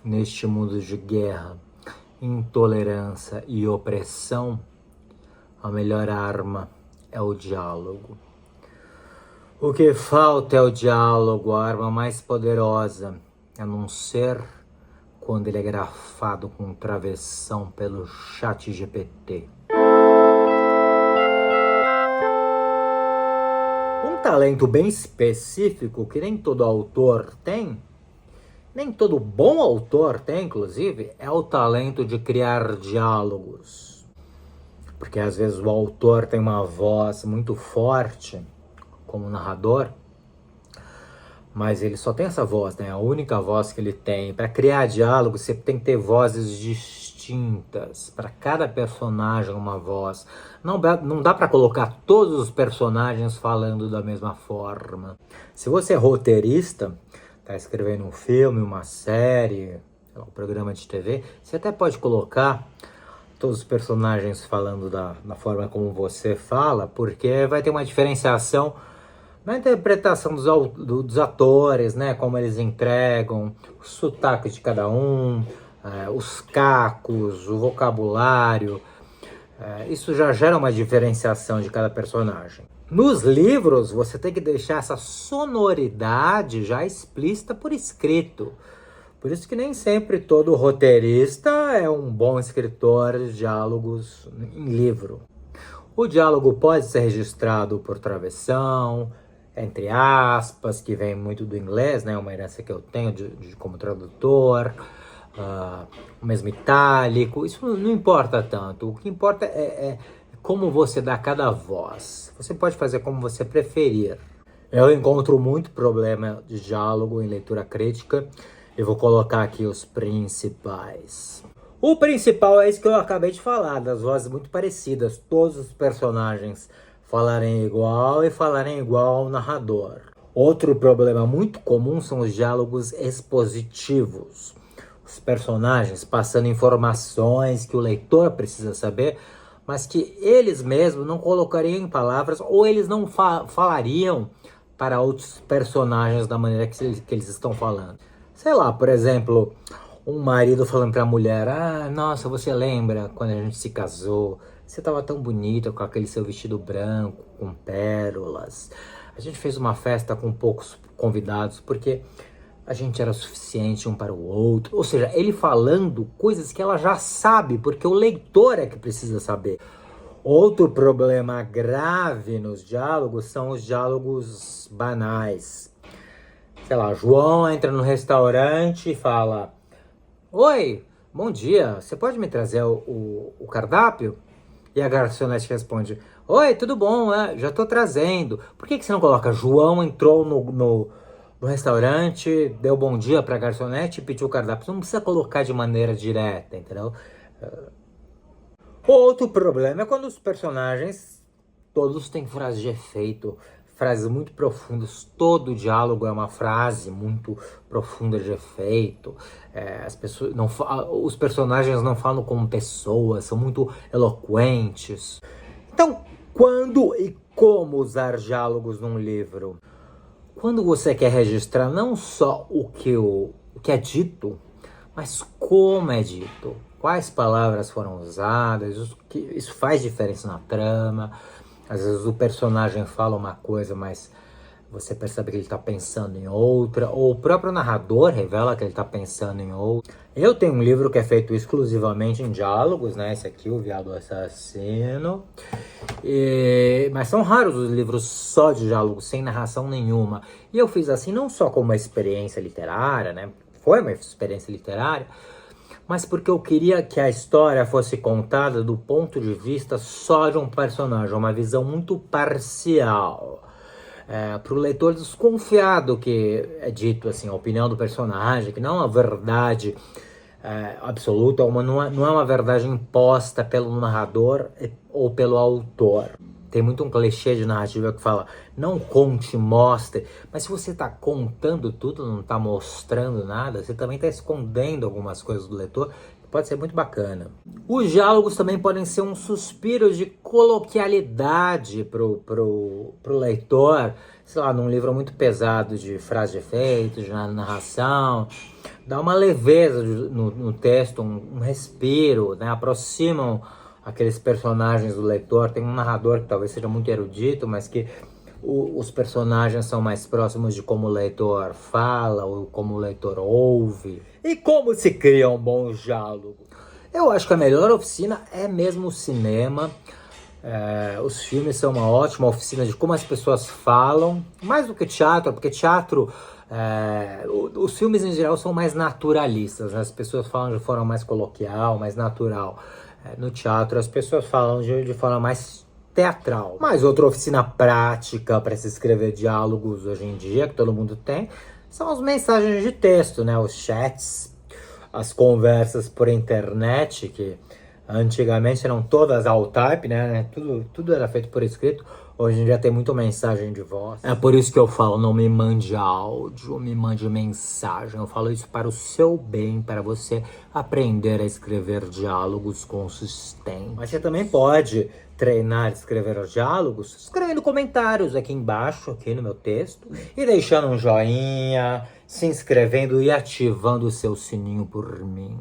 neste mundo de guerra, intolerância e opressão, a melhor arma é o diálogo. O que falta é o diálogo, a arma mais poderosa, a não ser quando ele é grafado com travessão pelo ChatGPT. Um talento bem específico que nem todo autor tem, nem todo bom autor tem, inclusive, é o talento de criar diálogos. Porque às vezes o autor tem uma voz muito forte, como narrador, mas ele só tem essa voz, né? A única voz que ele tem. Para criar diálogo, você tem que ter vozes distintas. Para cada personagem, uma voz. Não dá para colocar todos os personagens falando da mesma forma. Se você é roteirista, está escrevendo um filme, uma série, um programa de TV, você até pode colocar todos os personagens falando da forma como você fala, porque vai ter uma diferenciação na interpretação dos atores, né? Como eles entregam, o sotaque de cada um, os cacos, o vocabulário. Isso já gera uma diferenciação de cada personagem. Nos livros, você tem que deixar essa sonoridade já explícita por escrito. Por isso que nem sempre todo roteirista é um bom escritor de diálogos em livro. O diálogo pode ser registrado por travessão, entre aspas, que vem muito do inglês, né? Uma herança que eu tenho como tradutor, o mesmo itálico. Isso não importa tanto. O que importa é como você dá cada voz. Você pode fazer como você preferir. Eu encontro muito problema de diálogo em leitura crítica. Eu vou colocar aqui os principais. O principal é isso que eu acabei de falar, das vozes muito parecidas. Todos os personagens falarem igual e falarem igual ao narrador. Outro problema muito comum são os diálogos expositivos. Os personagens passando informações que o leitor precisa saber, mas que eles mesmos não colocariam em palavras ou eles não falariam para outros personagens da maneira que eles estão falando. Sei lá, por exemplo, um marido falando para a mulher: nossa, você lembra quando a gente se casou? Você estava tão bonita com aquele seu vestido branco, com pérolas. A gente fez uma festa com poucos convidados porque a gente era suficiente um para o outro. Ou seja, ele falando coisas que ela já sabe, porque o leitor é que precisa saber. Outro problema grave nos diálogos são os diálogos banais. Sei lá, João entra no restaurante e fala: oi, bom dia, você pode me trazer o cardápio? E a garçonete responde: oi, tudo bom, já tô trazendo. Por que você não coloca João entrou no restaurante, deu bom dia pra garçonete e pediu o cardápio? Você não precisa colocar de maneira direta, entendeu? Outro problema é quando os personagens todos têm frases de efeito, frases muito profundas. Todo diálogo é uma frase muito profunda de efeito. As pessoas os personagens não falam como pessoas, são muito eloquentes. Então, quando e como usar diálogos num livro? Quando você quer registrar não só o que é dito, mas como é dito. Quais palavras foram usadas, isso faz diferença na trama. Às vezes o personagem fala uma coisa, mas você percebe que ele está pensando em outra, ou o próprio narrador revela que ele está pensando em outra. Eu tenho um livro que é feito exclusivamente em diálogos, né? Esse aqui, O Veado Assassino. Mas são raros os livros só de diálogos, sem narração nenhuma. E eu fiz assim não só como uma experiência literária, né? Foi uma experiência literária, mas porque eu queria que a história fosse contada do ponto de vista só de um personagem, uma visão muito parcial. Para o leitor desconfiado que é dito assim, a opinião do personagem, que não é uma verdade absoluta, não é uma verdade imposta pelo narrador ou pelo autor. Tem muito um clichê de narrativa que fala: não conte, mostre. Mas se você está contando tudo, não está mostrando nada, você também está escondendo algumas coisas do leitor, que pode ser muito bacana. Os diálogos também podem ser um suspiro de coloquialidade pro leitor. sei lá, num livro muito pesado de frase de efeito, de narração, dá uma leveza no texto, um respiro, né? Aproximam aqueles personagens do leitor. Tem um narrador que talvez seja muito erudito, mas que os personagens são mais próximos de como o leitor fala, ou como o leitor ouve. E como se cria um bom diálogo? Eu acho que a melhor oficina é mesmo o cinema. Os filmes são uma ótima oficina de como as pessoas falam, mais do que teatro, porque teatro, os filmes em geral são mais naturalistas, né? As pessoas falam de forma mais coloquial, mais natural. No teatro as pessoas falam de forma mais teatral. Mas outra oficina prática para se escrever diálogos hoje em dia, que todo mundo tem, são as mensagens de texto, né? Os chats, as conversas por internet, que antigamente eram todas all type, né? Tudo era feito por escrito. Hoje em dia tem muita mensagem de voz. É por isso que eu falo, não me mande áudio, me mande mensagem. Eu falo isso para o seu bem, para você aprender a escrever diálogos consistentes. Mas você também pode treinar escrever diálogos escrevendo comentários aqui embaixo, aqui no meu texto, e deixando um joinha, se inscrevendo e ativando o seu sininho por mim.